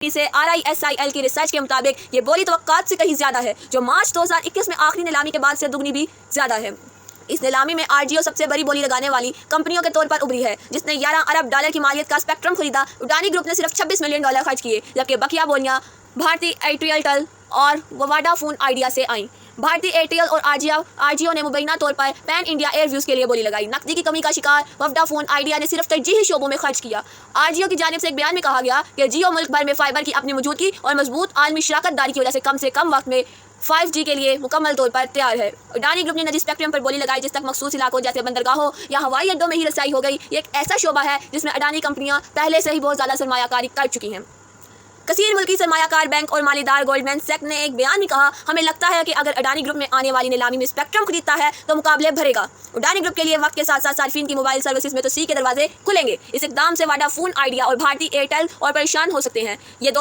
से RISIL की research के मुताबिक ये बोली तवक्कात से कहीं ज़्यादा है, जो मार्च 2021 में आखिरी नीलामी के बाद से दुगनी भी ज़्यादा है। इस नीलामी में आरजीओ सबसे बड़ी बोली लगाने वाली कंपनियों के तौर पर उभरी है, जिसने 11 अरब डॉलर की मालियत का स्पेक्ट्रम खरीदा। अडानी ग्रुप ने सिर्फ 26 मिलियन डॉलर खर्च किए, जबकि बकिया बोलियां भारती एयरटेल और वोडाफोन आइडिया से आईं। भारती एयरटेल और आरजीओ ने मुबैना तौर पर पैन इंडिया एयरव्यूज़ के लिए बोली लगाई। नकदी की कमी का शिकार वोडाफोन आइडिया ने सिर्फ तरजीही शोबों में खर्च किया। आरजीओ की जानिब से एक बयान में कहा गया कि जियो मुल्क भर में फाइबर की अपनी मौजूदगी और मजबूत आलमी शराकतदारी की वजह से कम वक्त में 5G के लिए मुकम्मल तौर पर तैयार है। अडानी ग्रुप ने निजी स्पेक्ट्रम पर बोली लगाई, जिस तक मखसूस इलाकों जैसे बंदरगाहों या हवाई अड्डों में ही रसाई हो गई। ये एक ऐसा शोबा है जिसमें अडानी कंपनियां पहले से ही बहुत ज़्यादा सरमायाकारी कर चुकी हैं। कसीर मुल्की सरमायाकार बैंक और मालीदार गोल्डमैन सैक्स ने एक बयान में कहा, हमें लगता है कि अगर अडानी ग्रुप में आने वाली नीलामी में स्पेक्ट्रम खरीदता है तो मुकाबले भरेगा। अडानी ग्रुप के लिए वक्त के साथ साथ सार्फिन की मोबाइल सर्विसेज में तोसी के दरवाजे खुलेंगे। इस इकदाम से वोडाफोन आइडिया और भारती एयरटेल और परेशान हो सकते हैं। ये दो